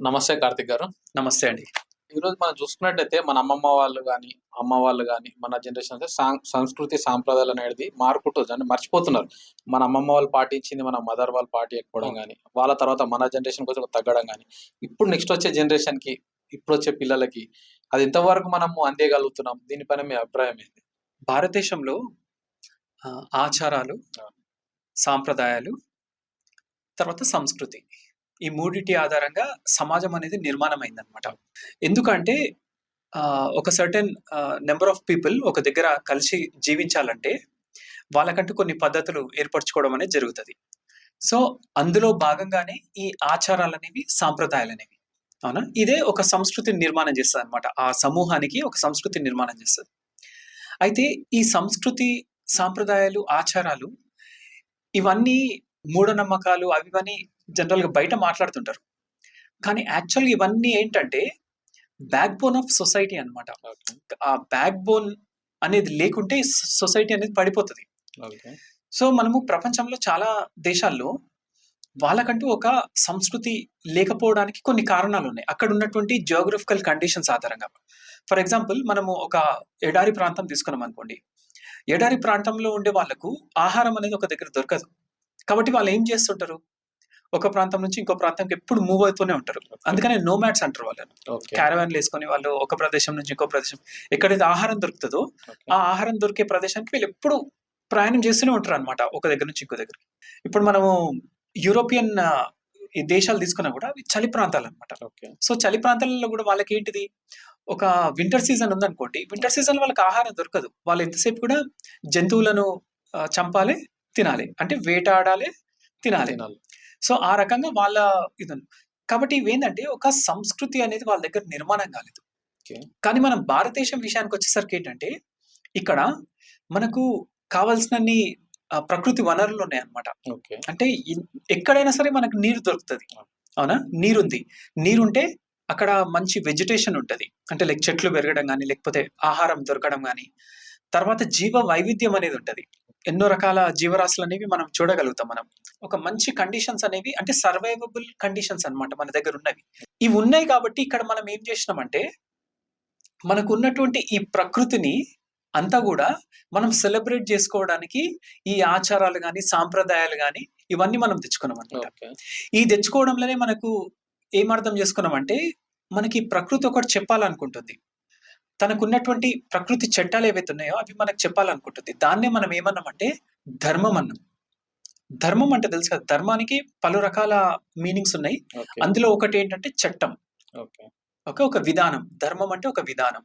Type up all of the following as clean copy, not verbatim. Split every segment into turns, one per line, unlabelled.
నమస్తే కార్తిక్ గారు.
నమస్తే అండి.
ఈరోజు మనం చూసుకున్నట్టయితే మన అమ్మమ్మ వాళ్ళు గాని, అమ్మ వాళ్ళు గాని, మన జనరేషన్ అయితే సంస్కృతి సాంప్రదాయాలనేది మారుకుంటూ అంటే మర్చిపోతున్నారు. మన అమ్మమ్మ వాళ్ళు పాటించింది మన మదర్ వాళ్ళు పాటియకపోవడం
అవును.
గాని, వాళ్ళ తర్వాత మన జనరేషన్ కొంచెం తగ్గడం గాని, ఇప్పుడు నెక్స్ట్ వచ్చే జనరేషన్‌కి, ఇప్పుడొచ్చే పిల్లలకి అది ఎంతవరకు మనము అందేయగలుగుతున్నాం? దీనిపైన మీ అభిప్రాయం ఏంది?
భారతదేశంలో ఆచారాలు,
ఆ!
సాంప్రదాయాలు, తర్వాత సంస్కృతి. ఈ మూడిటి ఆధారంగా సమాజం అనేది నిర్మాణమైందనమాట. ఎందుకంటే ఒక సర్టెన్ నంబర్ ఆఫ్ పీపుల్ ఒక దగ్గర కలిసి జీవించాలంటే వాళ్ళకంటూ కొన్ని పద్ధతులు ఏర్పరచుకోవడం అనేది జరుగుతది. సో, అందులో భాగంగానే ఈ ఆచారాలనేవి, సాంప్రదాయాలనేవి. అవునా? ఇదే ఒక సంస్కృతిని నిర్మాణం చేస్తదనమాట. ఆ సమూహానికి ఒక సంస్కృతిని నిర్మాణం చేస్తది. అయితే ఈ సంస్కృతి, సాంప్రదాయాలు, ఆచారాలు ఇవన్నీ మూఢనమ్మకాలు అవి ఇవని జనరల్‌గా బయట మాట్లాడుతుంటారు. కానీ యాక్చువల్‌గా ఇవన్నీ ఏంటంటే బ్యాక్ బోన్ ఆఫ్ సొసైటీ అన్నమాట.
ఓకే.
ఆ బ్యాక్ బోన్ అనేది లేకుంటే సొసైటీ అనేది పడిపోతది.
ఓకే.
సో, మనము ప్రపంచంలో చాలా దేశాల్లో వాళ్ళకంటూ ఒక సంస్కృతి లేకపోవడానికి కొన్ని కారణాలున్నాయి. అక్కడున్నటువంటి జియోగ్రఫికల్ కండిషన్స్ ఆధారంగా. ఫర్ ఎగ్జాంపుల్ మనము ఒక ఎడారి ప్రాంతం తీసుకున్నామనుకోండి. ఎడారి ప్రాంతంలో ఉండే వాళ్ళకు ఆహారం అనేది ఒక దగ్గర దొరకదు. కాబట్టి వాళ్ళేం చేస్తుంటారు? ఒక ప్రాంతం నుంచి ఇంకో ప్రాంతంకి ఎప్పుడు మూవ్ అవుతూనే ఉంటారు. అందుకనే నోమాడ్స్ అంటారు వాళ్ళని.
ఓకే.
క్యారవాన్‌లేసుకొని వాళ్ళు ఒక ప్రదేశం నుంచి ఇంకో ప్రదేశం ఎక్కడైతే ఆహారం దొరుకుతదో,
ఓకే.
ఆ ఆహారం దొరికే ప్రదేశానికి వీళ్ళెప్పుడు ప్రయాణం చేస్తూనే ఉంటారనమాట. ఒక దగ్గర నుంచి ఇంకో దగ్గరికి. ఇప్పుడు మనము యూరోపియన్ ఈ దేశాలు తీసుకున్నా కూడా అవి చలి ప్రాంతాలనమాట.
ఓకే.
సో, చలి ప్రాంతాలలో కూడా వాళ్ళకేంటిది? ఒక వింటర్ సీజన్ ఉందనుకోండి. వింటర్ సీజన్‌లో వాళ్ళకి ఆహారం దొరకదు. వాళ్ళు ఎంతసేపు కూడా జంతువులను చంపాలి, తినాలి. అంటే వేటాడాలి, తినాలి.
తినాలి.
సో, ఆ రకంగా వాళ్ళ ఇదుంది. కాబట్టి ఇవేందంటే ఒక సంస్కృతి అనేది వాళ్ళ దగ్గర నిర్మాణం కాలేదు.
ఓకే.
కానీ మనం భారతదేశం విషయానికొచ్చేసరికి ఏంటంటే, ఇక్కడ మనకు కావాల్సినన్ని ప్రకృతి వనరులున్నాయన్నమాట.
ఓకే.
అంటే ఎక్కడైనా సరే మనకు నీరు దొరుకుతది. అవునా? నీరుంది. నీరుంటే అక్కడ మంచి వెజిటేషన్ ఉంటది. అంటే లైక్ చెట్లు పెరగడం గాని, లేకపోతే ఆహారం దొరకడం గాని, తర్వాత జీవ వైవిధ్యం అనేది ఉంటది. ఎన్నో రకాల జీవరాశులనేవి మనం చూడగలుగుతాం మనం. ఒక మంచి కండిషన్స్ అనేవి అంటే సర్వైవబుల్ కండిషన్స్ అన్నమాట మన దగ్గరున్నవి. ఇవున్నాయి కాబట్టి ఇక్కడ మనం ఏం చేసినామంటే, మనకున్నటువంటి ఈ ప్రకృతిని అంతా గూడా మనం సెలబ్రేట్ జేసుకోవడానికి ఈ ఆచారాలు గాని, సాంప్రదాయాలు గాని ఇవన్నీ మనం తెచ్చుకున్నామన్నమాట.
ఓకే.
ఈ తెచ్చుకోవడంలోనే మనకు ఏమర్థం చేసుకున్నామంటే, మనకి ప్రకృతి ఒకటి చెప్పాలనుకుంటుంది. తనకున్నటువంటి ప్రకృతి చట్టాలేవైతే ఉన్నాయో అవి మనకు చెప్పాలనుకుంటుంది. దాన్నే మనం ఏమన్నామంటే ధర్మం అన్నాం. ధర్మం అంటే తెలుసు కదా! ధర్మానికి పలు రకాల మీనింగ్స్ ఉన్నాయి.
ఓకే.
అందులో ఒకటేంటంటే చట్టం.
ఓకే.
ఒక విధానం. ధర్మం అంటే ఒక విధానం.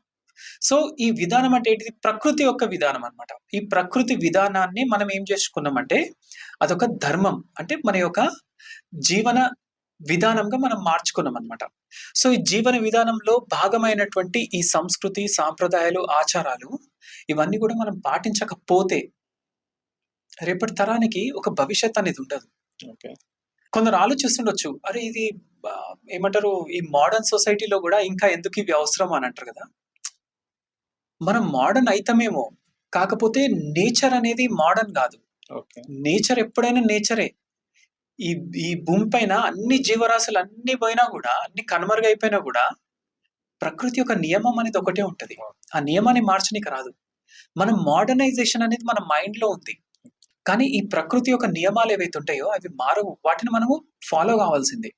సో, ఈ విధానం అంటే ఏంటిది? ప్రకృతి యొక్క విధానం అన్నమాట. ఈ ప్రకృతి విధానాన్ని మనం ఏం చేసుకున్నామంటే, అదొక ధర్మం. అంటే మన యొక్క జీవన విధానంగా మనం మార్చుకున్నామన్నమాట. సో, ఈ జీవన విధానంలో భాగమైనటువంటి ఈ సంస్కృతి, సాంప్రదాయాలు, ఆచారాలు ఇవన్నీ గూడా మనం పాటించకపోతే, రేపటి తరానికి ఒక భవిష్యత్ అనేది ఉండదు.
ఓకే.
కొందరు ఆలోచిస్తుండొచ్చు. అరే! ఇది ఏమంటారు? ఈ మోడర్న్ సొసైటీలో గూడా ఇంకా ఎందుకివి అవసరం అని అంటారు గదా! మనం మోడర్న్ అయితమేమో. కాకపోతే నేచర్ అనేది మోడర్న్ గాదు.
ఓకే.
నేచర్ ఎప్పుడైనా నేచరే. ఈ ఈ భూమి పైన అన్ని జీవరాశులు అన్నీ పోయినా గూడా, అన్ని కనుమరుగైపోయినా గూడా, ప్రకృతి యొక్క నియమం అనేది ఒకటే ఉంటది. ఆ నియమాన్ని మార్చనీకి రాదు. మనం మోడర్నైజేషన్ అనేది మన మైండ్‌లో ఉంది. కానీ ఈ ప్రకృతి యొక్క నియమాలు ఏవైతే ఉంటాయో అవి మారవు. వాటిని మనము ఫాలో కావాల్సిందే.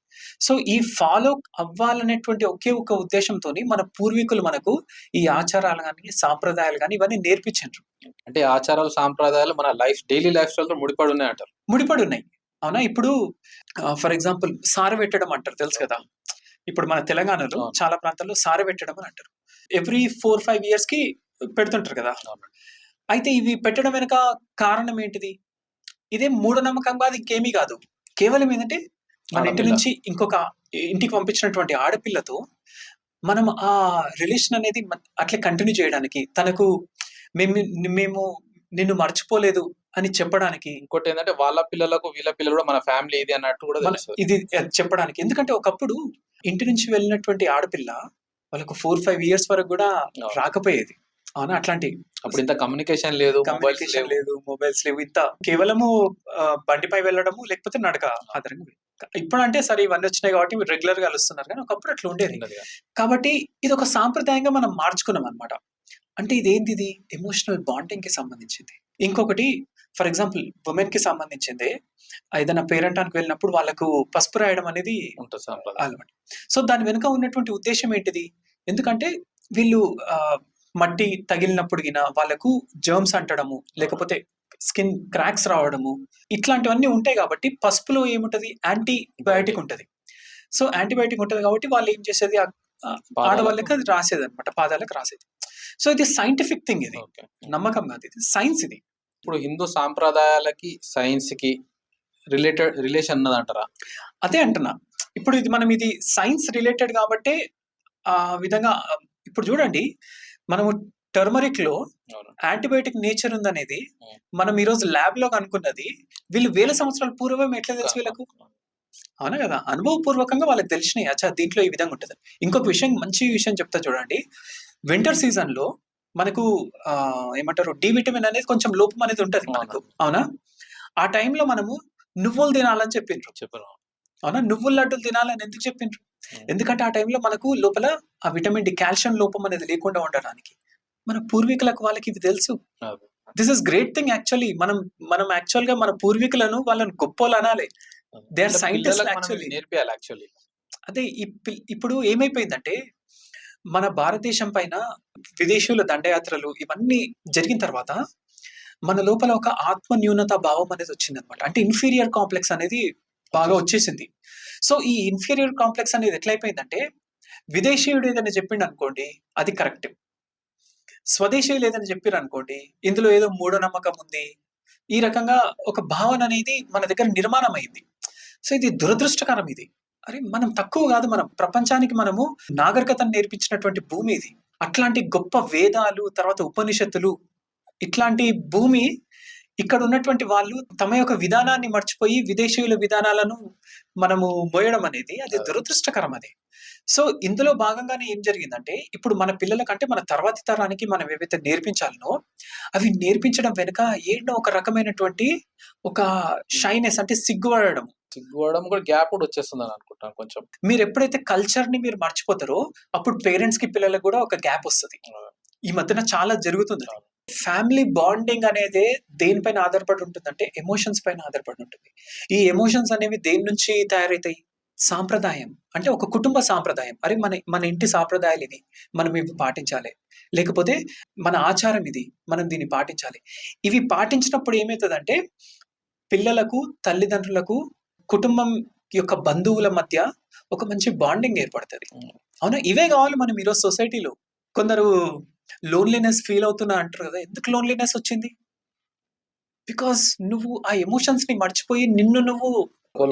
సో, ఈ ఫాలో అవ్వాలనేటువంటి ఒకే ఒక ఉద్దేశంతోని మన పూర్వీకులు మనకు ఈ ఆచారాలు గాని, సాంప్రదాయాలు గాని ఇవన్నీ నేర్పించిండ్రు.
అంటే ఆచారాలు, సాంప్రదాయాలు మన డైలీ లైఫ్ స్టైల్‌తో ముడిపడి ఉన్నాయంటారు.
ముడిపడి ఉన్నాయి. అవునా? ఇప్పుడు ఫర్ ఎగ్జాంపుల్ సారెవెట్టడం అంటారు తెలుసు కదా! ఇప్పుడు మన తెలంగాణలో
అవును.
చాలా ప్రాంతాల్లో సారెవెట్టడం అని అంటారు. ఎవ్రీ 4, 5 ఇయర్స్‌కి పెడుతుంటారు కదా!
అవునండి.
అయితే ఇవి పెట్టడం వెనక కారణం ఏంటిది? ఇదే మూఢనమ్మకం కాదు ఇంకేమీ కాదు. కేవలం ఏందంటే మన ఇంటి
ఆడపిల్ల.
నుంచి ఇంకొక ఇంటికి పంపించినటువంటి ఆడపిల్లతో మనం ఆ రిలేషన్ అనేది అట్లే కంటిన్యూ చేయడానికి తనకు మేము మేము నిన్ను మర్చిపోలేదు అని చెప్పడానికి
ఇంకోటేందంటే వాళ్ళ పిల్లలకు, వీళ్ళ పిల్లలు గూడా మన ఫ్యామిలీ ఇది అన్నట్టు గూడా
మన
తెలుస్తది.
ఇది చెప్పడానికి. ఎందుకంటే ఒకప్పుడు ఇంటి నుంచి వెళ్ళినటువంటి ఆడపిల్ల వాళ్ళకు 4, 5 ఇయర్స్ వరకు గూడా
అవును.
రాకపోయేది. అవునా? అట్లాంటి
అప్పుడు ఇంత కమ్యూనికేషన్ లేదు, మొబైల్స్
కమ్యూనికేషన్
లేవు.
లేదు, మొబైల్స్ లేవు. ఇంత కేవలము బండిపై వెళ్ళడము, లేకపోతే నడక ఆధారంగా. ఇప్పుడంటే సరే ఇవన్నీ వచ్చినాయి కాబట్టి మీరు రెగ్యులర్‌గా కలుస్తున్నారు కానీ ఒకప్పుడు అట్లా ఉండేది.
ఉండదుగా.
కాబట్టి ఇదొక సాంప్రదాయంగా మనం మార్చుకున్నాం అన్నమాట. అంటే ఇదేంటిది? ఎమోషనల్ బాండింగ్‌కి సంబంధించింది. ఇంకొకటి ఫర్ ఎగ్జాంపుల్ వుమెన్‌కి సంబంధించిందే. ఏదైనా పేరంటానికి వెళ్ళినప్పుడు వాళ్ళకు పసుపు రాయడం అనేది
ఉంటది సాంప్రదాయం.
అలవాటు. సో, దాని వెనుక ఉన్నటువంటి ఉద్దేశ్యం ఏంటిది? ఎందుకంటే వీళ్ళు మట్టి తగిలినప్పుడు గిన వాళ్ళకు జర్మ్స్ అంటడము, లేకపోతే స్కిన్ క్రాక్స్ రావడము, ఇట్లాంటివన్నీ ఉంటాయి కాబట్టి పసుపులో ఏముంటది? యాంటీబయాటిక్ ఉంటది. సో, యాంటీబయాటిక్ ఉంటది కాబట్టి వాళ్ళు ఏం చేసేది
పాదాలకు
ఆడవాళ్ళకి అది రాసేదన్నమాట. పాదాలకు రాసేది. సో, ఇది సైంటిఫిక్ థింగ్ ఇది.
ఓకే.
నమ్మకం కాదు ఇది. సైన్స్ ఇది.
ఇప్పుడు హిందూ సాంప్రదాయాలకి సైన్స్‌కి రిలేషన్ ఉన్నదంటారా?
అదే అంటున్నా. ఇప్పుడు ఇది సైన్స్ రిలేటెడ్ కాబట్టే ఆ విధంగా ఇప్పుడు చూడండి మనము టర్మరిక్‌లో
అవును.
యాంటీబయాటిక్ నేచర్ ఉందనేది
హ్మ్.
మనం ఈరోజు ల్యాబ్‌లో కనుక్కున్నది వీళ్ళు వేల సంవత్సరాల పూర్వమే ఎట్లా తెలుసు వీళ్ళకు? అవునా కదా! అనుభవపూర్వకంగా వాళ్ళకి తెలిసినాయి. అచ్చా! దీంట్లో ఈ విధంగా ఉంటదని. ఇంకొక విషయం మంచి విషయం చెప్తా చూడండి. వింటర్ సీజన్‌లో మనకు ఏమంటారు డి విటమిన్ అనేది కొంచెం లోపం అనేది ఉంటది మనకు. అవునా? ఆ టైంలో మనము నువ్వులు తినాలని చెప్పిండ్రు.
చెప్పరు.
అవునా? నువ్వుల లడ్డూలు తినాలని ఎందుకు చెప్పిండ్రు?
హ్మ్.
ఎందుకంటే ఆ టైంలో మనకు లోపల ఆ విటమిన్ డి, కాల్షియం లోపం అనేది లేకుండా ఉండడానికి. మన పూర్వీకులకు వాళ్ళకి ఇది తెలుసు.
అదే.
This is great thing actually. మనం యాక్చువల్‌గా మన పూర్వీకులను వాళ్ళని గొప్పోళ్ళనాలి. దే ఆర్
అంటే
సైంటిస్ట్స్
పిల్లలకు మనం
యాక్చువల్లీ.
ఇవి నేర్పియాలి యాక్చువల్లీ.
అదే ఇప్పుడు ఏమైపోయిందంటే మన భారతదేశం పైన విదేశీయుల దండయాత్రలు ఇవన్నీ జరిగిన తర్వాత మన లోపల ఒక ఆత్మ న్యూనతా భావం అనేది వచ్చిందన్నమాట. అంటే ఇన్ఫీరియర్ కాంప్లెక్స్ అనేది బాగా వచ్చేసింది. సో, ఈ ఇన్ఫీరియర్ కాంప్లెక్స్ అనేది ఎట్లయిపోయిందంటే విదేశీయుడు ఏదైనా చెప్పిండనుకోండి అది కరెక్ట్. స్వదేశీయులు ఏదైనా చెప్పిర్రనుకోండి ఇందులో ఏదో మూఢనమ్మకం ఉంది. ఈ రకంగా ఒక భావన అనేది మన దగ్గర నిర్మాణమైంది. సో, ఇది దురదృష్టకరం ఇది. అరే! మనం తక్కువ గాదు. మనం ప్రపంచానికి మనము నాగరికతను నేర్పించినటువంటి భూమి ఇది. అట్లాంటి గొప్ప వేదాలు, తర్వాత ఉపనిషత్తులు ఇట్లాంటి భూమి ఇక్కడ ఉన్నటువంటి వాళ్ళు తమ యొక్క విధానాన్ని మర్చిపోయి విదేశీయుల విధానాలను మనము మోయడం అనేది అది
అదే.
దురదృష్టకరం అది. సో, ఇందులో భాగంగానే ఏం జరిగిందంటే ఇప్పుడు మన పిల్లలకంటే మన తర్వాతి తరానికి మనం ఏవైతే నేర్పించాలనో అవి నేర్పించడం వెనుక ఏంటో ఒక రకమైనటువంటి ఒక షైనెస్ అంటే సిగ్గుపడడం.
సిగ్గుపడడం కూడా గ్యాప్ కూడా వచ్చేస్తుందని అనుకుంటాను కొంచెం.
మీరెప్పుడైతే కల్చర్‌ని మీరు మర్చిపోతారో అప్పుడు పేరెంట్స్‌కి పిల్లలకి కూడా ఒక గ్యాప్ వస్తది. ఈ మధ్యన చాలా జరుగుతుంది. ఫ్యామిలీ బాండింగ్ అనేదే దేనిపైన ఆధారపడి ఉంటుందంటే ఎమోషన్స్ పైన ఆధారపడి ఉంటుంది. ఈ ఎమోషన్స్ అనేవి దేని నుంచి తయారైతాయి? సాంప్రదాయం. అంటే ఒక కుటుంబ సాంప్రదాయం. అరే! మన ఇంటి సాంప్రదాయాలు ఇది. మనం ఇవి పాటించాలి. లేకపోతే మన ఆచారం ఇది. మనం దీన్ని పాటించాలి. ఇవి పాటించినప్పుడు ఏమైతదంటే పిల్లలకు, తల్లిదండ్రులకు, కుటుంబం యొక్క బంధువుల మధ్య ఒక మంచి బాండింగ్ ఏర్పడతది.
హ్మ్.
అవునా? ఇవే కావాలి మనం ఈరోజు సొసైటీలో. కొందరు లోన్లీనెస్ ఫీల్ అవుతున్నా అంటారు కదా! ఎందుకు లోన్లీనెస్ వచ్చింది? బికాజ్ నువ్వు ఆ ఎమోషన్స్‌ని మర్చిపోయి నిన్ను నువ్వు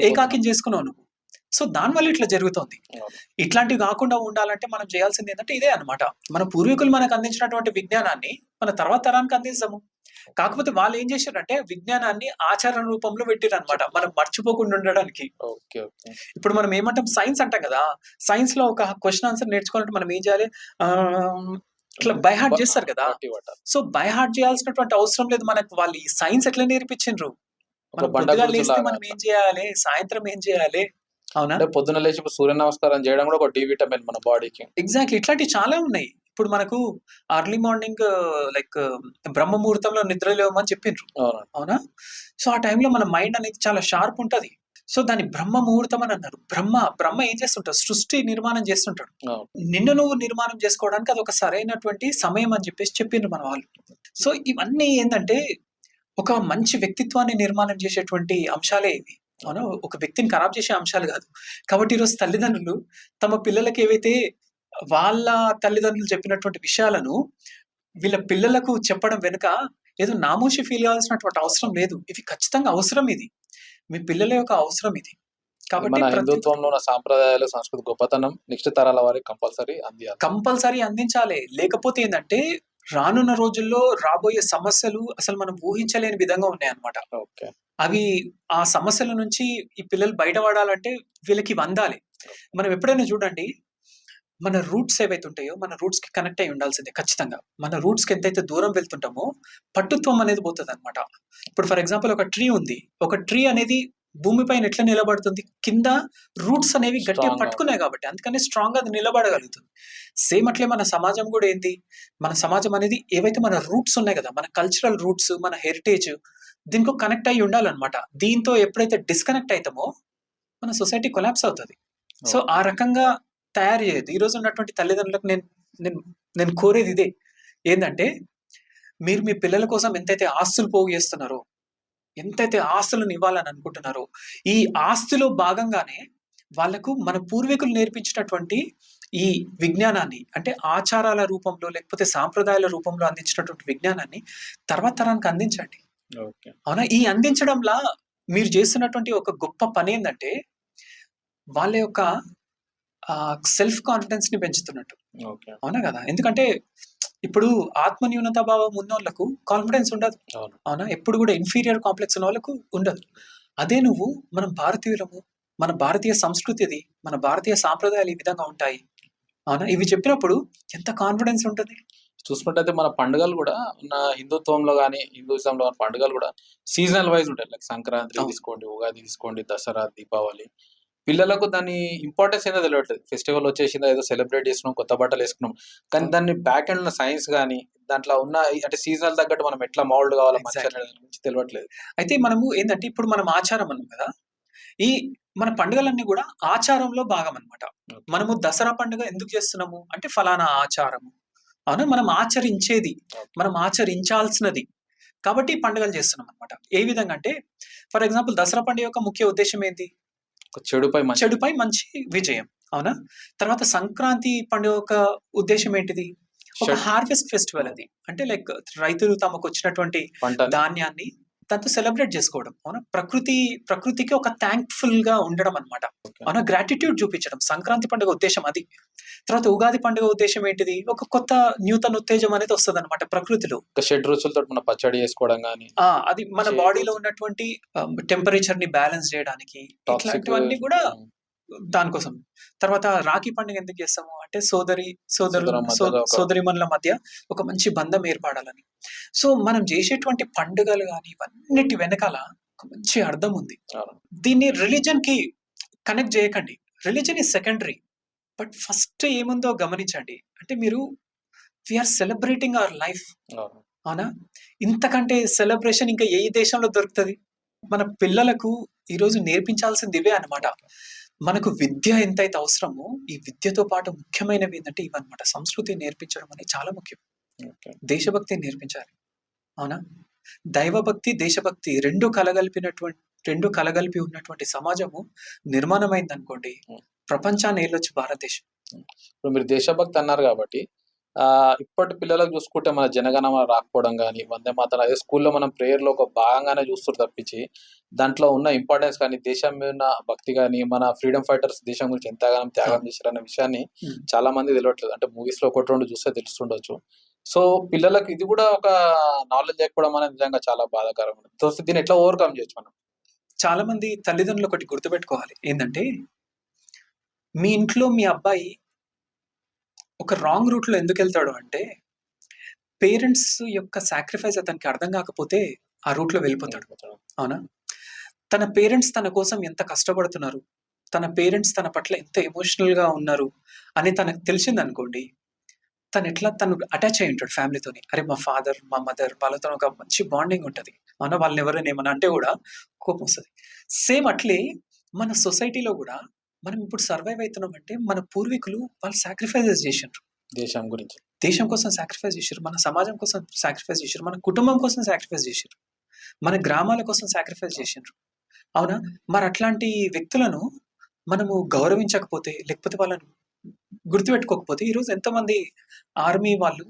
ఏకాకిని చేసుకున్నావు నువ్వు. సో, దానివల్ల ఇట్లా జరుగుతోంది.
అవును.
ఇట్లాంటివి కాకుండా ఉండాలంటే మనం చేయాల్సింది ఏంటంటే ఇదే అన్నమాట. మన పూర్వీకులు మనకు అందించినటువంటి విజ్ఞానాన్ని మన తర్వాత తరానికి అందిస్తాము. కాకపోతే వాళ్ళు ఏం చేశారంటే విజ్ఞానాన్ని ఆచరణ రూపంలో పెట్టిరన్నమాట. మనం మర్చిపోకుండా ఉండడానికి.
ఓకే. ఓకే.
ఇప్పుడు మనం ఏమంటాం సైన్స్ అంటాం కదా! సైన్స్‌లో ఒక క్వెషన్ ఆన్సర్ నేర్చుకోవాలంటే మనం ఏం చేయాలి? ఇట్లా బై హార్ట్ చేస్తారు కదా!
బట్టి పట్టాలి.
సో, బై హార్ట్ చేయాల్సినటువంటి అవసరం లేదు మనకు. వాళ్ళు ఈ సైన్స్ ఎట్లా నేర్పించిండ్రు?
ఒక
మనం
బండ
పొద్దుగాల లేస్తే
గుర్తులాగా
మనం
అట్లా.
ఏం చేయాలి? సాయంత్రం ఏం చేయాలి? అవునా?
అంటే పొద్దున్న లేచి ఇప్పుడు సూర్య నమస్కారం చేయడం కూడా ఒక డి విటమిన్ మన బాడీకి.
ఎగ్జాక్ట్‌లీ. ఇట్లాంటివి చాలా ఉన్నాయి. ఇప్పుడు మనకు ఎర్లీ మార్నింగ్ లైక్ బ్రహ్మ ముహూర్తంలో నిద్ర లేవమని చెప్పిండ్రు.
అవునండి.
అవునా? సో, ఆ టైంలో మన మైండ్ అనేది చాలా షార్ప్ ఉంటది. సో, దాన్ని బ్రహ్మ ముహూర్తం అని అన్నారు. బ్రహ్మ ఏం చేస్తుంటాడు? సృష్టి నిర్మాణం చేస్తుంటాడు.
అవును.
నిన్ను నువ్వు నిర్మాణం చేసుకోవడానికి అదొక సరైనటువంటి సమయం అని చెప్పేసి చెప్పిండ్రు మన వాళ్ళు. సో, ఇవన్నీ ఏందంటే ఒక మంచి వ్యక్తిత్వాన్ని నిర్మాణం చేసేటువంటి అంశాలే ఇవి. అవునా? ఒక వ్యక్తిని ఖరాబ్ చేసే అంశాలు కాదు. కాబట్టి ఈరోజు తల్లిదండ్రులు తమ పిల్లలకి ఏవైతే వాళ్ళ తల్లిదండ్రులు చెప్పినటువంటి విషయాలను వీళ్ళ పిల్లలకు చెప్పడం వెనుక ఏదో నామోషి ఫీల్ కావాల్సినటువంటి అవసరం లేదు. ఇవి ఖచ్చితంగా అవసరం ఇది. మీ పిల్లల యొక్క అవసరం ఇది. కాబట్టి
మన
ప్రతి
హిందుత్వంలో ఉన్న సాంప్రదాయాలు, సంస్కృతి గొప్పతనం నెక్స్ట్ తరాల వారికి కంపల్సరీ అందియాలి.
కంపల్సరీ అందించాలి. లేకపోతే ఏందంటే రానున్న రోజుల్లో రాబోయే సమస్యలు అసలు మనం ఊహించలేని విధంగా ఉన్నాయన్నమాట.
ఓకే.
అవి ఆ సమస్యల నుంచి ఈ పిల్లలు బయటపడాలంటే వీళ్ళకి ఇవి అందాలి. మనం ఎప్పుడైనా చూడండి మన రూట్స్ ఏవైతే ఉంటాయో మన రూట్స్ కి కనెక్ట్ అయి ఉండాల్సిందే ఖచ్చితంగా. మన రూట్స్ కి ఎంతైతే దూరం వెళ్తుంటామో పట్టుత్వం అనేది పోతుంది అనమాట. ఇప్పుడు ఫర్ ఎగ్జాంపుల్ ఒక ట్రీ ఉంది. ఒక ట్రీ అనేది భూమి పైన ఎట్లా నిలబడుతుంది? కింద రూట్స్ అనేవి గట్టిగా
స్ట్రాంగ్ గా
పట్టుకున్నాయి కాబట్టి, అందుకని స్ట్రాంగ్ గా అది నిలబడగలుగుతుంది. సేమ్ అట్లే మన సమాజం కూడా ఏంటి? మన సమాజం అనేది ఏవైతే మన రూట్స్ ఉన్నాయి కదా, మన కల్చరల్ రూట్స్, మన హెరిటేజ్, దీనికో కనెక్ట్ అయ్యి ఉండాలన్నమాట. దీంతో ఎప్పుడైతే డిస్కనెక్ట్ అవుతామో మన సొసైటీ కొలాప్స్ అవుతుంది. So
okay.
ఆ రకంగా తయారు చేయదు. ఈ రోజు ఉన్నటువంటి తల్లిదండ్రులకు నేను నేను నేను కోరేది ఇదే. ఏందంటే మీరు మీ పిల్లల కోసం ఎంతైతే ఆస్తులు పోగు చేస్తున్నారో, ఎంతైతే ఆస్తులను ఇవ్వాలని అనుకుంటున్నారో, ఈ ఆస్తిలో భాగంగానే వాళ్ళకు మన పూర్వీకులు నేర్పించినటువంటి ఈ విజ్ఞానాన్ని, అంటే ఆచారాల రూపంలో లేకపోతే సాంప్రదాయాల రూపంలో అందించినటువంటి విజ్ఞానాన్ని తర్వాత తరానికి అందించండి.
ఓకే.
అవునా? ఈ అందించడంలా మీరు చేస్తున్నటువంటి ఒక గొప్ప పని ఏందంటే వాళ్ళ యొక్క సెల్ఫ్ కాన్ఫిడెన్స్ ని పెంచుతున్నట్టు.
ఓకే.
అవునా కదా? ఎందుకంటే ఇప్పుడు ఆత్మ న్యూనతా భావం ఉన్నోళ్ళకు కాన్ఫిడెన్స్ ఉండదు.
అవును.
అవునా? ఎప్పుడు కూడా ఇన్ఫీరియర్ కాంప్లెక్స్ ఉన్న వాళ్ళకు ఉండదు. అదే నువ్వు మనం భారతీయులము, మన భారతీయ సంస్కృతి ఇది, మన భారతీయ సాంప్రదాయాలు ఈ విధంగా ఉంటాయి. అవునా? ఇవి చెప్పినప్పుడు ఎంత కాన్ఫిడెన్స్ ఉంటుంది.
చూసుకుంటే మన పండుగలు కూడా హిందుత్వంలో కానీ హిందూయిజంలో కానీ పండుగలు కూడా సీజనల్ వైజ్ ఉంటాయి. లైక్ సంక్రాంతి
అవును.
తీసుకోండి, ఉగాది తీసుకోండి, దసరా, దీపావళి. పిల్లలకు దాని ఇంపార్టెన్స్ ఏందో తెలియట్లేదు. ఫెస్టివల్ వచ్చేసిందా, ఏదో సెలబ్రేట్ చేసుకున్నాం, కొత్త బట్టలు వేసుకున్నాం. కానీ
అవును.
దాన్ని బ్యాక్ ఎండ్ ఉన్న సైన్స్ కానీ దాంట్లో ఉన్న అంటే సీజనల్ తగ్గట్టు మనం ఎట్లా మౌల్డ్ కావాలో మంచి
ఎగ్జాక్ట్లీ.
అనేది గురించి తెలియట్లేదు.
అయితే మనము ఏంటంటే ఇప్పుడు మనం ఆచారం అన్నాం కదా, ఈ మన పండుగలన్నీ కూడా ఆచారంలో భాగం అన్నమాట.
ఓకే.
మనము దసరా పండుగ ఎందుకు చేస్తున్నాము అంటే ఫలానా ఆచారము. అవునా? మనం ఆచరించేది,
ఓకే.
మనం ఆచరించాల్సినది కాబట్టి ఈ పండుగలు చేస్తున్నాం అన్నమాట. ఏ విధంగా అంటే ఫర్ ఎగ్జాంపుల్ దసరా పండుగ యొక్క ముఖ్య ఉద్దేశం ఏంటి?
ఒక చెడుపై మంచి.
చెడుపై మంచి విజయం. అవునా? తర్వాత సంక్రాంతి పండుగ యొక్క ఉద్దేశం ఏంటిది? ఒక
షడ్
హార్వెస్ట్ ఫెస్టివల్ అది. అంటే లైక్ రైతులు తమకు వచ్చినటువంటి
పంటని.
ధాన్యాన్ని దాంతో సెలబ్రేట్ చేసుకోవడం. అవునా? ప్రకృతికి ఒక థాంక్‌ఫుల్ గా ఉండడం అన్నమాట.
ఓకే.
అవునా? గ్రాటిట్యూడ్ చూపించడం. సంక్రాంతి పండుగ ఉద్దేశం అది. తర్వాత ఉగాది పండుగ ఉద్దేశం ఏంటిది? ఒక కొత్త నూతన ఉత్తేజం అనేది వస్తదన్నమాట ప్రకృతిలో.
ఒక షడ్ రుచులతో మన పచ్చడి చేసుకోవడం కానీ,
అది మన
చేదు,
బాడీలో ఉన్నటువంటి టెంపరేచర్ ని బ్యాలెన్స్ చేయడానికి
టాక్సిక్.
ఇట్లాంటివన్నీ కూడా దానికోసం. తర్వాత రాఖీ పండుగ ఎందుకు చేస్తాము అంటే
సోదరుల మధ్యలో ఒక
సోదరీమణుల మధ్య ఒక మంచి బంధం ఏర్పడాలని. సో మనం చేసేటువంటి పండుగలు గాని ఇవన్నిటి వెనకాల ఒక మంచి అర్థం ఉంది.
అవును.
దీన్ని రిలీజన్ కి కనెక్ట్ చేయకండి. Religion is secondary. But first ఏముందో గమనించండి. అంటే మీరు we are celebrating our life.
అవును.
అవునా? ఇంతకంటే సెలబ్రేషన్ ఇంకా ఏ దేశంలో దొరుకుతది? మన పిల్లలకు ఈరోజు నేర్పించాల్సింది ఇవే అన్నమాట. మనకు విద్య ఎంతైతే అవసరమో, ఈ విద్యతో పాటు ముఖ్యమైనవి ఏంటంటే ఇవన్నమాట. సంస్కృతి నేర్పించడం అనేది చాలా ముఖ్యం.
ఓకే.
దేశభక్తి నేర్పించాలి. అవునా? దైవభక్తి, దేశభక్తి 2 కలగలిపి ఉన్నటువంటి సమాజము నిర్మాణమైందనుకోండి,
హ్మ్.
ప్రపంచాన్ని ఏలొచ్చు భారతదేశం.
ఇప్పుడు మీరు దేశభక్తి అన్నారు కాబట్టి ఇప్పటి పిల్లలకు చూసుకుంటే మన జనగణమన రాకపోవడం గానీ, వందే మాతరం అదే స్కూల్‌లో మనం ప్రేయర్‌లో ఒక భాగంగానే చూస్తుర్రు తప్పించి, దాంట్లో ఉన్న ఇంపార్టెన్స్ కానీ, దేశం మీద ఉన్న భక్తి గానీ, మన ఫ్రీడమ్ ఫైటర్స్ దేశం గురించి ఎంతగానో త్యాగం
అవును.
చేశారన్న విషయాన్ని
హ్మ్.
చాలా మందికి తెలవట్లేదు. అంటే మూవీస్‌లో 1, 2 చూస్తే తెలుస్తుండొచ్చు. సో, పిల్లలకు ఇది కూడా ఒక నాలెడ్జ్ లేకపోవడం అనేది నిజంగా చాలా బాధాకరం. సో, దీన్ని ఎట్లా ఓవర్‌కమ్ చేయొచ్చు మనం?
చాలా మంది తల్లిదండ్రులు ఒకటి గుర్తుపెట్టుకోవాలి. ఏందంటే, మీ ఇంట్లో మీ అబ్బాయి ఒక రాంగ్ రూట్‌లో ఎందుకెళ్తాడు అంటే, పేరెంట్స్ యొక్క సాక్రిఫైస్ అతనికి అర్థం కాకపోతే ఆ రూట్‌లో వెళ్ళిపోతాడు. అవునా? తన పేరెంట్స్ తన కోసం ఎంత కష్టపడుతున్నారు, తన పేరెంట్స్ తన పట్ల ఎంత ఎమోషనల్‌గా ఉన్నారు అని తనకు తెలిసిందనుకోండి, తను అటాచ్ అయ్యి ఉంటాడు ఫ్యామిలీతోని. అరే! మా ఫాదర్, మా మదర్ వాళ్ళతో ఒక మంచి బాండింగ్ ఉంటది. అవునా? వాళ్ళని ఎవరైనా ఏమన్నా అంటే కూడా కోపమొస్తది. సేమ్ అట్లే మన సొసైటీలో గూడా మనం ఇప్పుడు సర్వైవ్ అయితున్నామంటే మన పూర్వీకులు వాళ్ళు సాక్రిఫైసెస్ చేసిండ్రు.
దేశం గురించి.
దేశం కోసం సాక్రిఫైస్ చేసిర్రు. మన సమాజం కోసం సాక్రిఫైస్ చేసిర్రు. మన కుటుంబం కోసం సాక్రిఫైస్ చేసిర్రు. మన గ్రామాల కోసం సాక్రిఫైస్ చేసిండ్రు. అవునా? మరి అట్లాంటి వ్యక్తులను మనము గౌరవించకపోతే, లేకపోతే వాళ్ళని గుర్తుపెట్టుకోకపోతే ఈరోజు ఎంతమంది ఆర్మీ వాళ్ళు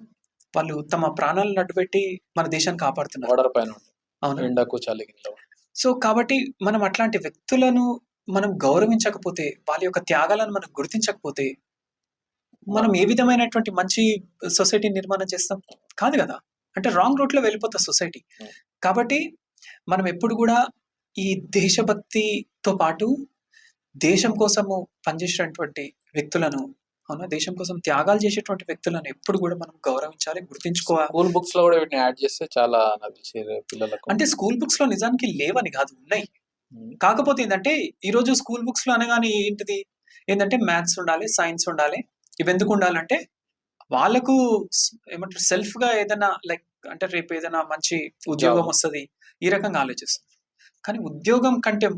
తమ ప్రాణాలను అడ్డుపెట్టి మన దేశాన్ని కాపాడుతున్నారు.
బోర్డర్ పైన ఉండి.
అవునా?
ఎండకు, చలికి నిలబడి.
సో కాబట్టి మనం అట్లాంటి వ్యక్తులను మనం గౌరవించకపోతే, వాళ్ళ యొక్క త్యాగాలను మనం గుర్తించకపోతే, మనం ఏ విధమైనటువంటి మంచి సొసైటీ నిర్మాణం చేస్తాం? కాదు గదా! అంటే రాంగ్ రూట్‌లో వెళ్ళిపోతది సొసైటీ.
హ్మ్.
కాబట్టి మనం ఎప్పుడు గూడా ఈ దేశభక్తితో పాటు దేశం కోసము పనిచేసినటువంటి వ్యక్తులను అవునా? దేశం కోసం త్యాగాలు చేసేటువంటి వ్యక్తులను ఎప్పుడు కూడా మనం గౌరవించాలి, గుర్తించుకోవాలి.
స్కూల్ బుక్స్ లో కూడా వీటిని యాడ్ చేస్తే చాలా నాకు తెలిసి పిల్లలకు.
అంటే స్కూల్ బుక్స్ లో నిజానికి లేవని కాదు, ఉన్నాయి.
ఉమ్,
కాకపోతే ఏంటంటే ఈరోజు స్కూల్ బుక్స్ లో అనగానే ఏంటిది, ఏంటంటే మ్యాథ్స్ ఉండాలి, సైన్స్ ఉండాలి. ఇవి ఎందుకు ఉండాలంటే వాళ్ళకు ఏమంటారు, సెల్ఫ్ గా ఏదైనా లైక్ అంటే రేపు ఏదైనా మంచి ఉద్యోగం
జాబ్
వస్తుంది, ఈ రకంగా ఆలోచిస్తుంది. కానీ ఉద్యోగం కంటే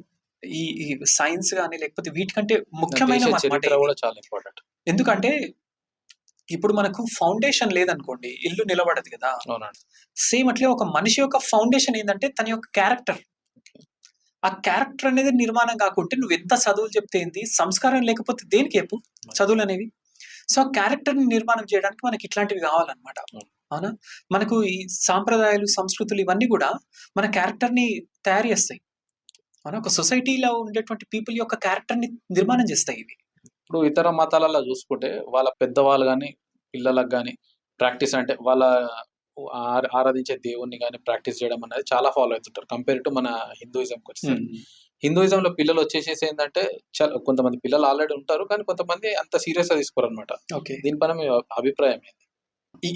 ఈ ఈ సైన్స్ కానీ లేకపోతే వీటికంటే
దేశ
ముఖ్యమైన అన్నమాట
చరిత్ర
ఇది.
కూడా చాలా ఇంపార్టెంట్.
ఎందుకంటే ఇప్పుడు మనకు ఫౌండేషన్ లేదనుకోండి, ఇల్లు నిలబడదు కదా.
అవునండి.
సేమ్ అట్లే ఒక మనిషి యొక్క ఫౌండేషన్ ఏంటంటే తన యొక్క క్యారెక్టర్. ఆ క్యారెక్టర్ అనేది నిర్మాణం కాకుంటే నువ్వు ఎంత చదువులు చెప్తే ఏంది, సంస్కారం లేకపోతే దేనికి చెప్పు చదువులు అనేవి. సో ఆ క్యారెక్టర్ ని నిర్మాణం చేయడానికి మనకి ఇట్లాంటివి కావాలన్నమాట. అవునా? మనకు ఈ సాంప్రదాయాలు, సంస్కృతులు ఇవన్నీ కూడా మన క్యారెక్టర్ ని తయారు చేస్తాయి. అవునా? ఒక సొసైటీలో ఉండేటువంటి పీపుల్ యొక్క క్యారెక్టర్ ని నిర్మాణం చేస్తాయి ఇవి.
ఇప్పుడు ఇతర మతాలలో చూసుకుంటే వాళ్ళ పెద్దవాళ్ళు కానీ పిల్లలకు కానీ ప్రాక్టీస్ అంటే వాళ్ళ ఆరాధించే దేవుణ్ణి కానీ ప్రాక్టీస్ చేయడం అనేది చాలా ఫాలో అవుతుంటారు కంపేర్ టు మన హిందూయిజంకి వచ్చేసి. హిందూయిజంలో పిల్లలు వచ్చేసేసి ఏంటంటే చాలా కొంతమంది పిల్లలు ఆల్రెడీ ఉంటారు కానీ కొంతమంది అంత సీరియస్ గా తీసుకోరు అనమాట.
ఓకే.
దీనిపైన మీ అభిప్రాయం ఏంటి?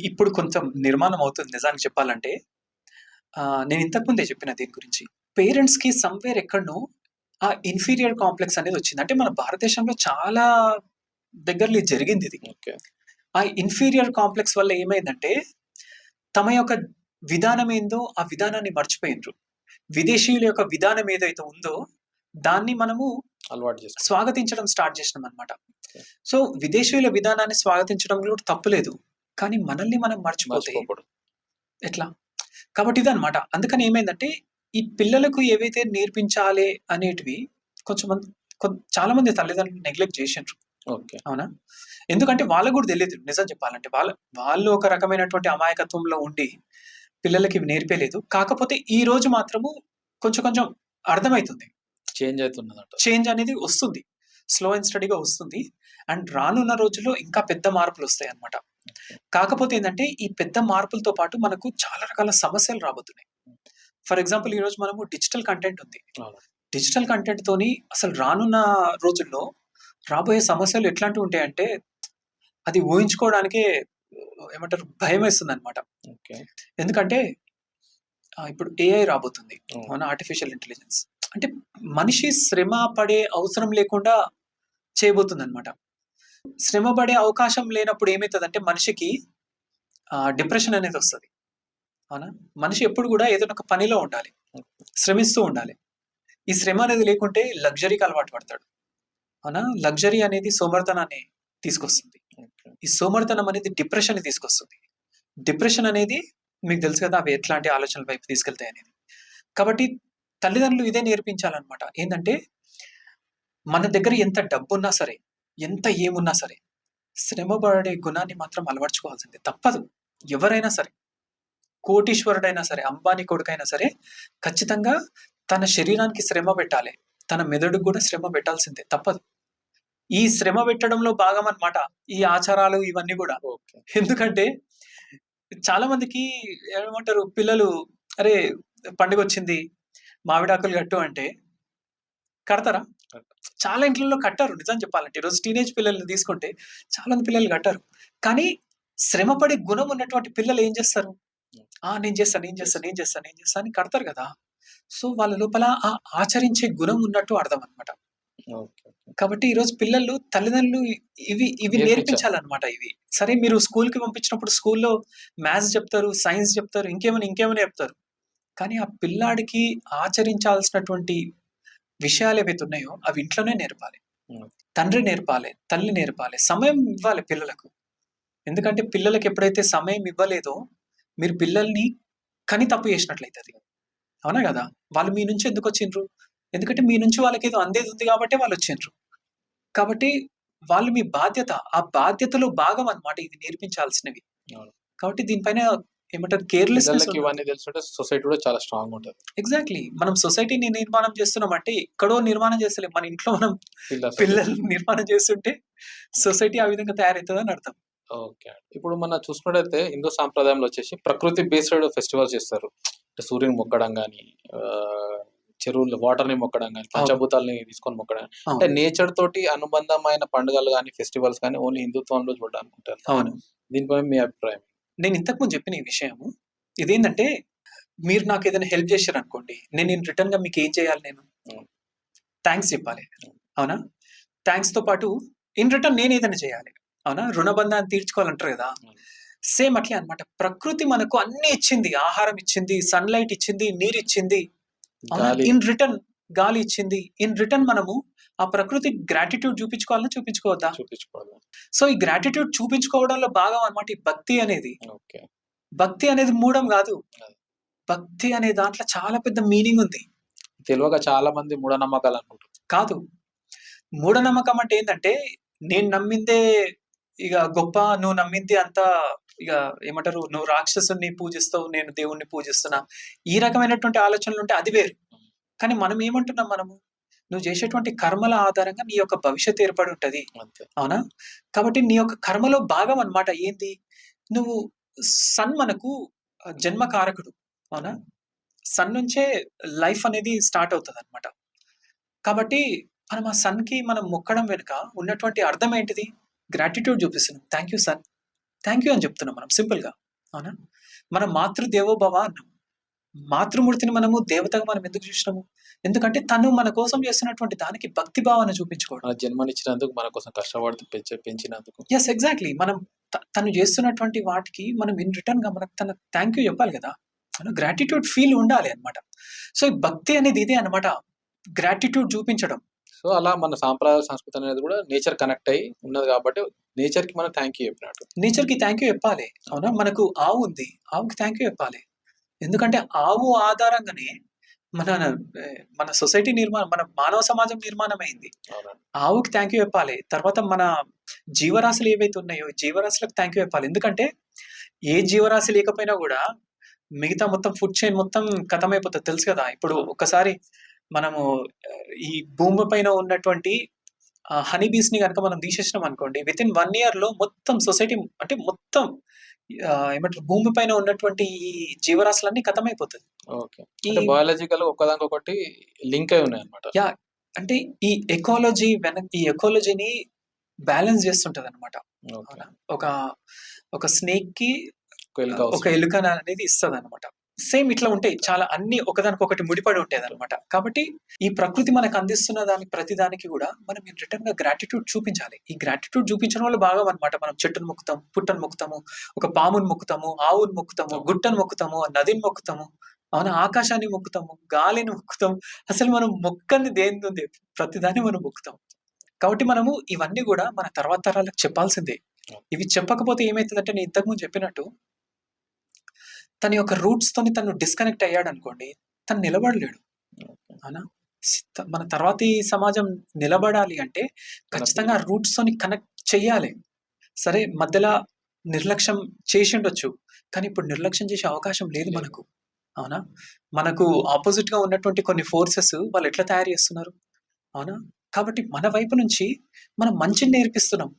ఇప్పుడు కొంచెం నిర్మాణం అవుతుంది నిజానికి చెప్పాలంటే. నేను ఇంతకుముందే చెప్పిన దీని గురించి. పేరెంట్స్ కి సమ్వేర్ ఎక్కడనో ఆ ఇన్ఫీరియర్ కాంప్లెక్స్ అనేది వచ్చింది. అంటే మన భారతదేశంలో చాలా దగ్గరలో ఇది జరిగింది ఇది.
ఓకే.
ఆ ఇన్ఫీరియర్ కాంప్లెక్స్ వల్ల ఏమైందంటే తమ యొక్క విధానం ఏందో ఆ విధానాన్ని మర్చిపోయినరు. విదేశీయుల యొక్క విధానం ఏదైతే ఉందో దాన్ని మనము
అలవాటు చేసుకో
స్వాగతించడం స్టార్ట్ చేసినాం అనమాట. సో విదేశీయుల విధానాన్ని స్వాగతించడంలో తప్పులేదు, కానీ మనల్ని మనం మర్చిపోతే
మర్చిపోకూడదు.
ఎట్లా? కాబట్టి ఇదన్నమాట. అందుకని ఏమైందంటే ఈ పిల్లలకు ఏవైతే నేర్పించాలి అనేటివి కొంచెం చాలా మంది తల్లిదండ్రులు నెగ్లెక్ట్ చేసిండ్రు.
ఓకే.
అవునా? ఎందుకంటే వాళ్ళకు కూడా తెలియదు నిజం చెప్పాలంటే. వాళ్ళు ఒక రకమైనటువంటి అమాయకత్వంలో ఉండి పిల్లలకి ఇవి నేర్పేలేదు. కాకపోతే ఈ రోజు మాత్రము కొంచెం కొంచెం అర్థమవుతుంది.
చేంజ్ అవుతున్నదంట.
చేంజ్ అనేది వస్తుంది, స్లో అండ్ స్టడీగా వస్తుంది. అండ్ రానున్న రోజుల్లో ఇంకా పెద్ద మార్పులు వస్తాయి అన్నమాట. కాకపోతే ఏంటంటే ఈ పెద్ద మార్పులతో పాటు మనకు చాలా రకాల సమస్యలు రాబోతున్నాయి. ఫర్ ఎగ్జాంపుల్ ఈ రోజు మనము డిజిటల్ కంటెంట్ ఉంది.
అవును.
డిజిటల్ కంటెంట్ తోని అసలు రానున్న రోజుల్లో రాబోయే సమస్యలు ఎట్లాంటివి ఉంటాయంటే అది ఊహించుకోవడానికే ఏమంటారు, భయం వేస్తుంది అనమాట.
ఓకే.
ఎందుకంటే ఇప్పుడు ఏఐ రాబోతుంది,
అవును.
మన ఆర్టిఫిషియల్ ఇంటెలిజెన్స్. అంటే మనిషి శ్రమ పడే అవసరం లేకుండా చేయబోతుంది అనమాట. శ్రమ పడే అవకాశం లేనప్పుడు ఏమవుతుందంటే మనిషికి డిప్రెషన్ అనేది వస్తుంది. అవునా? మనిషి ఎప్పుడు కూడా ఏదైనా ఒక పనిలో ఉండాలి, శ్రమిస్తూ ఉండాలి. ఈ శ్రమ అనేది లేకుంటే లగ్జరీకి అలవాటు పడతాడు. అవునా? లగ్జరీ అనేది సోమర్తనాన్ని తీసుకొస్తుంది.
ఓకే.
ఈ సోమర్తనం అనేది డిప్రెషన్ తీసుకొస్తుంది. డిప్రెషన్ అనేది మీకు తెలుసు కదా, అవి ఎట్లాంటి ఆలోచనల వైపు తీసుకెళ్తాయి అనేది. కాబట్టి తల్లిదండ్రులు ఇదే నేర్పించాలన్నమాట. ఏంటంటే మన దగ్గర ఎంత డబ్బున్నా సరే, ఎంత ఏమున్నా సరే, శ్రమ పడే గుణాన్ని మాత్రం అలవర్చుకోవాల్సిందే, తప్పదు. ఎవరైనా సరే, కోటీశ్వరుడైనా సరే, అంబానీ కొడుకైనా సరే, ఖచ్చితంగా తన శరీరానికి శ్రమ పెట్టాలి, తన మెదడుకు కూడా శ్రమ పెట్టాల్సిందే, తప్పదు. ఈ శ్రమ పెట్టడంలో భాగం అన్నమాట ఈ ఆచారాలు ఇవన్నీ కూడా.
ఓకే.
ఎందుకంటే చాలా మందికి ఏమంటారు, పిల్లలు అరే పండుగ వచ్చింది మామిడాకులు కట్టు అంటే కడతారా? చాలా ఇంట్లో కట్టారు నిజం చెప్పాలంటే. ఈరోజు టీనేజ్ పిల్లల్ని తీసుకుంటే చాలా మంది పిల్లలు కట్టారు. కానీ శ్రమపడే గుణం ఉన్నటువంటి పిల్లలు ఏం చేస్తారు? నేను చేస్తాను అని కడతారు కదా. సో వాళ్ళ లోపల ఆ ఆచరించే గుణం ఉన్నట్టు అర్థం అనమాట.
ఓకే.
కాబట్టి ఈరోజు పిల్లలు తల్లిదండ్రులు ఇవి నేర్పించాలన్నమాట. ఇవి సరే, మీరు స్కూల్ కి పంపించినప్పుడు స్కూల్లో మ్యాథ్స్ చెప్తారు, సైన్స్ చెప్తారు, ఇంకేమైనా చెప్తారు. కానీ ఆ పిల్లాడికి ఆచరించాల్సినటువంటి విషయాలు ఏవైతే ఉన్నాయో అవి ఇంట్లోనే నేర్పాలి. తండ్రి నేర్పాలి, తల్లి నేర్పాలి, సమయం ఇవ్వాలి పిల్లలకు. ఎందుకంటే పిల్లలకి ఎప్పుడైతే సమయం ఇవ్వలేదో మీరు పిల్లల్ని కని తప్పు చేసినట్లయితే. అవునా కదా? వాళ్ళు మీ నుంచి ఎందుకు వచ్చిండ్రు? ఎందుకంటే మీ నుంచి వాళ్ళకి ఏదో అందేది ఉంది కాబట్టి వాళ్ళు వచ్చిండ్రు. కాబట్టి వాళ్ళు మీ బాధ్యత, ఆ బాధ్యతలో భాగం అన్నమాట ఇది నేర్పించాల్సినవి. కాబట్టి దీనిపైన ఏమంటారు, కేర్లెస్నెస్.
ఇవన్నీ తెలుసుంటే సొసైటీ కూడా చాలా స్ట్రాంగ్ ఉంటుంది.
ఎగ్జాక్ట్లీ. మనం సొసైటీని నిర్మాణం చేస్తున్నాం అంటే ఎక్కడో నిర్మాణం చేస్తలేం, మన ఇంట్లో మనం పిల్లల్ని నిర్మాణం చేస్తుంటే సొసైటీ ఆ విధంగా తయారవుతుందని అర్థం.
ఓకే. ఇప్పుడు మనం చూసుకున్నట్టయితే హిందూ సాంప్రదాయంలో వచ్చేసి ప్రకృతి బేస్డ్ ఫెస్టివల్స్ చేస్తారు. అంటే సూర్యుని మొక్కడం కానీ, చెరువులు వాటర్‌ని మొక్కడం గాని,
అవును.
పంచభూతాల్ని తీసుకొని మొక్కడం గాని, అంటే
అవును.
నేచర్ తోటి అనుబంధమైన పండుగలు గాని, ఫెస్టివల్స్ గాని ఓన్లీ హిందుత్వంలో చూడడానికుంటారు.
అవును.
దీనిపై మీ అభిప్రాయం?
నేను ఇంతకు ముందు చెప్పిన ఈ విషయము ఇదేందంటే, మీరు నాకేదైనా హెల్ప్ చేశారనుకోండి, నేను ఇన్ రిటర్న్‌గా మీకేం చేయాలి నేను?
హ్మ్.
థాంక్స్ చెప్పాలి. అవునా? థాంక్స్‌తో పాటు ఇన్ రిటర్న్ నేనేదైనా చేయాలి. అవునా? రుణబంధాన్ని తీర్చుకోవాలంటారు గదా!
హ్మ్.
సేమ్ అట్లే అన్నమాట. ప్రకృతి మనకు అన్నీ ఇచ్చింది. ఆహారం ఇచ్చింది, సన్‌లైట్ ఇచ్చింది, నీరిచ్చింది. అవునా?
గాలి
ఇన్ రిటర్న్ గాలి ఇచ్చింది. ఇన్ రిటర్న్ మనము ఆ ప్రకృతికి గ్రాటిట్యూడ్ చూపించుకోవాలా? చూపించుకోవద్దా?
చూపించుకోవాలి.
సో, ఈ గ్రాటిట్యూడ్ చూపించుకోవడంలో భాగం అన్నమాట ఈ భక్తి అనేది.
ఓకే.
భక్తి అనేది మూఢం గాదు.
అది.
భక్తి అనే దాంట్లో చాలా పెద్ద మీనింగ్ ఉంది.
తెలవక చాలా మంది మూఢనమ్మకాలనుకుంటారు.
కాదు. మూఢనమ్మకం అంటే ఏందంటే, నేను నమ్మిందే ఇగ గొప్ప, నువ్వు నమ్మింది అంతా ఇగ ఏమంటారు, నువ్వు రాక్షసుడిని పూజిస్తావు, నేను దేవుడిని పూజిస్తున్నా. ఈ రకమైనటువంటి ఆలోచనలుంటే అది వేరు. కానీ మనం ఏమంటున్నాం మనము? నువ్వు చేసేటువంటి కర్మల ఆధారంగా నీ యొక్క భవిష్యత్తు ఏర్పడి ఉంటది.
అంతే.
అవునా? కాబట్టి నీ యొక్క కర్మలో భాగం అన్నమాట ఏంది? నువ్వు సన్ మనకు జన్మ కారకుడు. అవునా? సన్ నుంచే లైఫ్ అనేది స్టార్ట్ అవుతదన్నమాట. కాబట్టి మనం ఆ సన్‌కి మనం మొక్కడం వెనుక ఉన్నటువంటి అర్థం ఏంటిది? గ్రాటిట్యూడ్ చూపిస్తున్నాం. Thank you son. Thank you అని చెప్తున్నాం మనం సింపుల్‌గా. అవునా? మనం మాతృదేవో భవ అన్నాం. మాతృమూర్తిని మనము దేవతగా మనం ఎందుకు చూసినాము? ఎందుకంటే తను మన కోసం చేస్తున్నటువంటి దానికి భక్తి భావన చూపించుకోవడం.
మన జన్మనిచ్చినందుకు, మన కోసం కష్టపడుతూ పెంచినందుకు.
Yes, exactly. మనం తను చేస్తున్నటువంటి వాటికి మనం ఇన్ రిటర్న్‌గా మనకు తనకు థాంక్ యూ చెప్పాలి గదా! గ్రాటిట్యూడ్ ఫీల్ ఉండాలి అన్నమాట. సో, ఈ భక్తి అనేది ఇదే అన్నమాట. గ్రాటిట్యూడ్ చూపించడం.
సో, అలా మన సాంప్రదాయ సంస్కృతి అనేది కూడా నేచర్ కనెక్ట్ అయ్యి ఉన్నది కాబట్టి నేచర్‌కి మనం థాంక్ యూ చెప్పినట్టు.
నేచర్‌కి థాంక్ యూ చెప్పాలి. అవునా? మనకు ఆవు ఉంది. ఆవుకి థాంక్ యూ చెప్పాలి. ఎందుకంటే ఆవు ఆధారంగానే మన మన సొసైటీ నిర్మాణం, మన మానవ సమాజం నిర్మాణమైంది.
అవునండి.
ఆవుకి థాంక్ యూ చెప్పాలి. తర్వాత మన జీవరాశులు ఏవైతే ఉన్నాయో, జీవరాశులకు థాంక్ యూ చెప్పాలి. ఎందుకంటే ఏ జీవరాశి లేకపోయినా గూడా మిగతా మొత్తం ఫుడ్ చైన్ మొత్తం ఖతమైపోతది తెలుసు కదా! ఇప్పుడు ఒక్కసారి మనము ఈ భూమి పైన ఉన్నటువంటి హనీ బీస్‌ని గనుక మనం తీసేసినాం అనుకోండి, వితిన్ 1 ఇయర్‌లో మొత్తం సొసైటీ అంటే మొత్తం ఏమంటారు, భూమి పైన ఉన్నటువంటి ఈ జీవరాశులన్నీ ఖతమైపోతది.
ఓకే.
ఈ
అంటే బయాలజికల్‌గా ఒక్కదానికొకటి లింక్ అయి ఉన్నాయన్నమాట.
యాహ్! అంటే ఈ ఎకాలజీని బ్యాలెన్స్ చేస్తుంటదన్నమాట.
ఓకే.
అవునా? ఒక ఒక స్నేక్‌కి
ఒక ఎలుక
ఒక
అవసరం.
ఎలుక అనేది ఇస్తదన్నమాట. సేమ్ ఇట్లా ఉంటాయి. చాలా అన్నీ ఒకదానికొకటి ముడిపడి ఉంటదన్నమాట. కాబట్టి ఈ ప్రకృతి మనకు అందిస్తున్న ప్రతి దానికి గూడా మనం ఇన్ రిటర్న్‌గా గ్రాటిట్యూడ్ చూపించాలి. ఈ గ్రాటిట్యూడ్ చూపించడం వల్ల భాగం అన్నమాట. మనం చెట్టుని మొక్కుతాం, పుట్టని మొక్కుతాము, ఒక పాముని మొక్కుతాము, ఆవుని మొక్కుతాము, గుట్టను మొక్కుతాము, నదిని మొక్కుతాము. అవునా? ఆకాశాన్ని మొక్కుతాము, గాలిని మొక్కుతాం. అసలు మనం మొక్కనిది దేనిదుంది? ప్రతిదాన్ని మనం మొక్కుతాం. కాబట్టి మనము ఇవన్నీ గూడా మన తర్వాత తరాలకు చెప్పాల్సిందే. ఇవి చెప్పకపోతే ఏమైతదంటే, నేను ఇంతకు ముందు చెప్పినట్టు తన యొక్క రూట్స్‌తోని తను డిస్కనెక్ట్ అయ్యాడనుకోండి, తను నిలబడలేడు. అవునా? మన తర్వాతి సమాజం నిలబడాలి అంటే ఖచ్చితంగా ఆ రూట్స్‌తోని కనెక్ట్ చెయ్యాలి. సరే, మధ్యల నిర్లక్ష్యం చేసుండొచ్చు. కానీ ఇప్పుడు నిర్లక్ష్యం చేసే అవకాశం లేదు మనకు. అవునా? మనకు అపోజిట్‌గా ఉన్నటువంటి కొన్ని ఫోర్సెస్ వాళ్ళు ఎట్లా తయారు చేస్తున్నారు? అవునా? కాబట్టి మన వైపు నుంచి మనం మంచిని నేర్పిస్తున్నాం.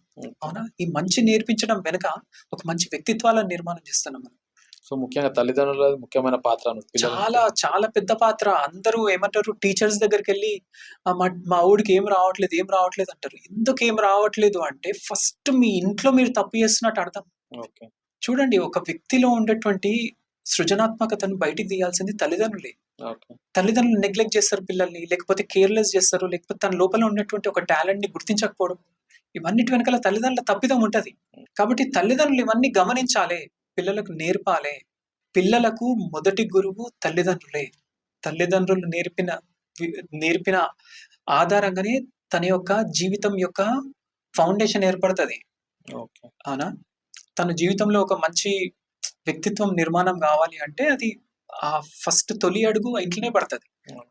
అవునా? ఈ మంచి నేర్పించడం వెనక ఒక మంచి వ్యక్తిత్వాలను నిర్మాణం చేస్తున్నాం మనం.
సో, ముఖ్యంగా తల్లిదండ్రులది ముఖ్యమైన పాత్ర అన్నట్టు
చాలా,
పిల్లలకి.
చాలా పెద్ద పాత్ర. అందరూ ఏమంటారు, టీచర్స్ దగ్గరికెళ్ళి మా వోడికి ఏం రావట్లేదు, ఏం రావట్లేదు అంటారు. ఎందుకేం రావట్లేదు అంటే ఫస్ట్ మీ ఇంట్లో మీరు తప్పు చేస్తున్నట్టు అర్థం.
ఓకే.
చూడండి, ఒక వ్యక్తిలో ఉండేటువంటి సృజనాత్మకతను బయటికి తీయాల్సింది తల్లిదండ్రులే.
ఓకే.
తల్లిదండ్రులు నెగ్లెక్ట్ చేస్తారు పిల్లల్ని, లేకపోతే కేర్‌లెస్ చేస్తారు, లేకపోతే తన లోపల ఉన్నటువంటి ఒక టాలెంట్‌ని గుర్తించకపోవడం. ఇవన్నిటి వెనకాల తల్లిదండ్రుల తప్పిదం ఉంటది. కాబట్టి తల్లిదండ్రులు ఇవన్నీ గమనించాలే, పిల్లలకు నేర్పాలే. పిల్లలకు మొదటి గురువు తల్లిదండ్రులే. తల్లిదండ్రులు వి నేర్పిన ఆధారంగానే తన యొక్క జీవితం యొక్క ఫౌండేషన్ ఏర్పడతది.
ఓకే.
అవునా? తన జీవితంలో ఒక మంచి వ్యక్తిత్వం నిర్మాణం గావాలి అంటే అది ఫస్ట్ తొలి అడుగు ఇంట్లోనే పడతది.
హ్మ్.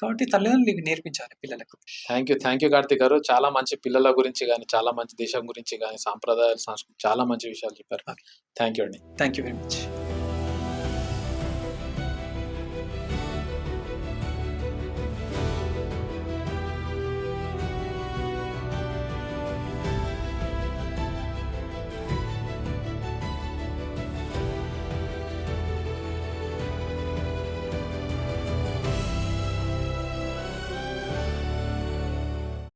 కాబట్టి తల్లిదండ్రులు ఇవి నేర్పించాలి పిల్లలకు.
థాంక్ యూ కార్తీక్ గారు. చాలా మంచి పిల్లల గురించి గాని, చాలా మంచి దేశం గురించి గాని, సాంప్రదాయాలు, సంస్కృతి చాలా మంచి విషయాలు చెప్పారు. థాంక్ యూ అండి.
Thank you very much.